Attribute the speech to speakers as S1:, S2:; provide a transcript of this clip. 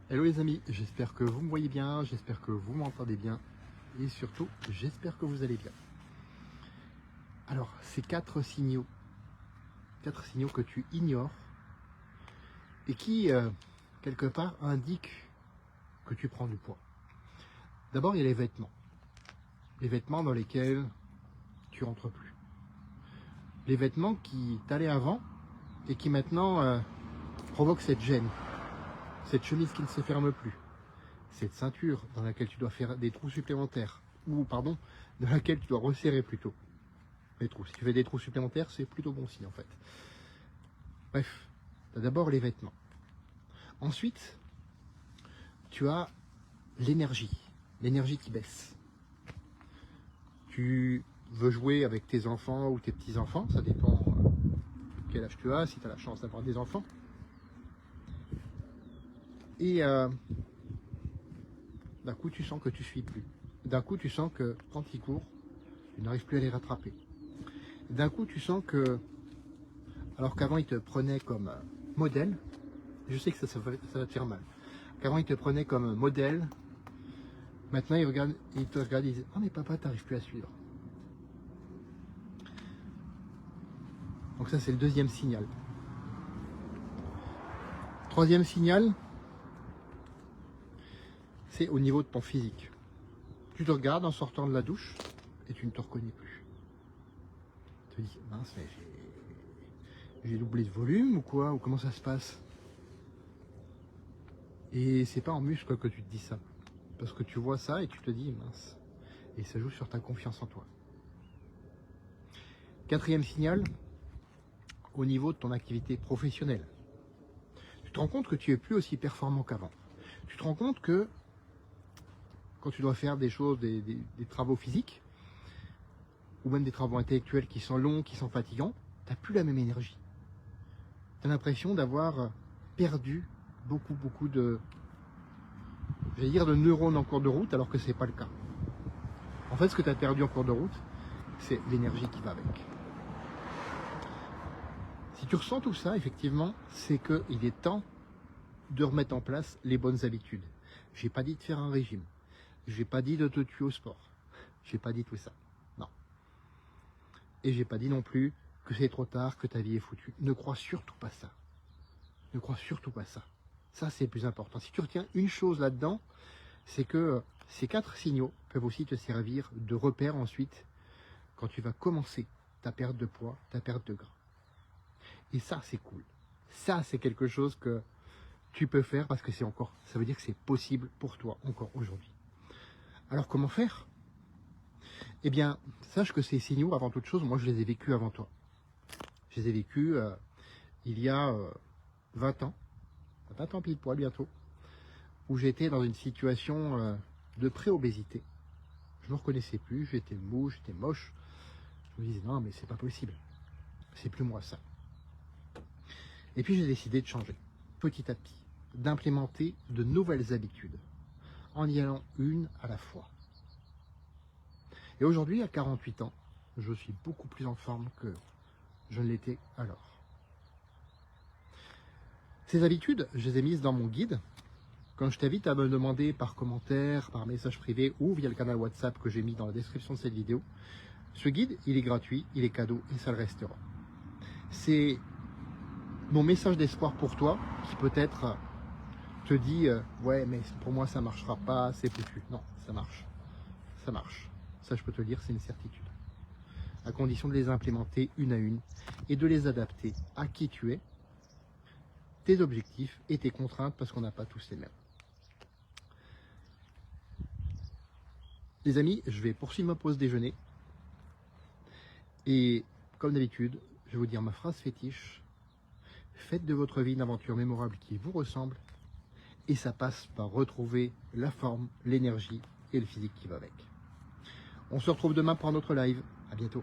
S1: Hello les amis, j'espère que vous me voyez bien, j'espère que vous m'entendez bien et surtout j'espère que vous allez bien. Alors ces quatre signaux que tu ignores et qui quelque part indiquent que tu prends du poids. D'abord il y a les vêtements dans lesquels tu rentres plus, les vêtements qui t'allaient avant et qui maintenant provoquent cette gêne, cette chemise qui ne se ferme plus, cette ceinture dans laquelle tu dois faire des trous supplémentaires, ou pardon, dans laquelle tu dois resserrer plutôt les trous. Si tu fais des trous supplémentaires, c'est plutôt bon signe en fait. Bref, tu as d'abord les vêtements. Ensuite, tu as l'énergie qui baisse. Tu veux jouer avec tes enfants ou tes petits-enfants, ça dépend quel âge tu as, si tu as la chance d'avoir des enfants. Et d'un coup, tu sens que tu ne suis plus. D'un coup, tu sens que quand ils courent, tu n'arrives plus à les rattraper. D'un coup, tu sens que, alors qu'avant, ils te prenaient comme modèle, je sais que ça va te faire mal, qu'avant, ils te prenaient comme modèle, maintenant, ils te regardent, ils disent « Oh, mais papa, tu n'arrives plus à suivre. » Donc ça, c'est le deuxième signal. Troisième signal, c'est au niveau de ton physique. Tu te regardes en sortant de la douche et tu ne te reconnais plus. Tu te dis, mince, mais j'ai doublé de volume ou quoi? Ou comment ça se passe? Et c'est pas en muscle que tu te dis ça. Parce que tu vois ça et tu te dis, mince. Et ça joue sur ta confiance en toi. Quatrième signal, au niveau de ton activité professionnelle. Tu te rends compte que tu es plus aussi performant qu'avant. Tu te rends compte que quand tu dois faire des choses, des travaux physiques, ou même des travaux intellectuels qui sont longs, qui sont fatigants, tu n'as plus la même énergie. Tu as l'impression d'avoir perdu beaucoup de, j'allais dire, de neurones en cours de route, alors que ce n'est pas le cas. En fait, ce que tu as perdu en cours de route, c'est l'énergie qui va avec. Si tu ressens tout ça, effectivement, c'est qu'il est temps de remettre en place les bonnes habitudes. Je n'ai pas dit de faire un régime. Je n'ai pas dit de te tuer au sport. Je n'ai pas dit tout ça. Non. Et je n'ai pas dit non plus que c'est trop tard, que ta vie est foutue. Ne crois surtout pas ça. Ne crois surtout pas ça. Ça, c'est le plus important. Si tu retiens une chose là-dedans, c'est que ces quatre signaux peuvent aussi te servir de repère ensuite quand tu vas commencer ta perte de poids, ta perte de gras. Et ça, c'est cool. Ça, c'est quelque chose que tu peux faire parce que c'est encore, ça veut dire que c'est possible pour toi encore aujourd'hui. Alors, comment faire? Eh bien, sache que ces signaux, avant toute chose, moi, je les ai vécus avant toi. Je les ai vécus il y a 20 ans pile poil bientôt, où j'étais dans une situation de pré-obésité. Je ne me reconnaissais plus, j'étais mou, j'étais moche. Je me disais non mais c'est pas possible, c'est plus moi ça. Et puis j'ai décidé de changer, petit à petit, d'implémenter de nouvelles habitudes, en y allant une à la fois. Et aujourd'hui, à 48 ans, je suis beaucoup plus en forme que je ne l'étais alors. Ces habitudes, je les ai mises dans mon guide. Quand je t'invite à me demander par commentaire, par message privé ou via le canal WhatsApp que j'ai mis dans la description de cette vidéo, ce guide, il est gratuit, il est cadeau et ça le restera. C'est mon message d'espoir pour toi qui peut-être te dit ouais mais pour moi ça marchera pas, c'est foutu. Non, ça marche. Ça marche. Ça je peux te le dire, c'est une certitude. À condition de les implémenter une à une et de les adapter à qui tu es, tes objectifs et tes contraintes parce qu'on n'a pas tous les mêmes. Les amis, je vais poursuivre ma pause déjeuner. Et comme d'habitude, je vais vous dire ma phrase fétiche. Faites de votre vie une aventure mémorable qui vous ressemble. Et ça passe par retrouver la forme, l'énergie et le physique qui va avec. On se retrouve demain pour un autre live. À bientôt.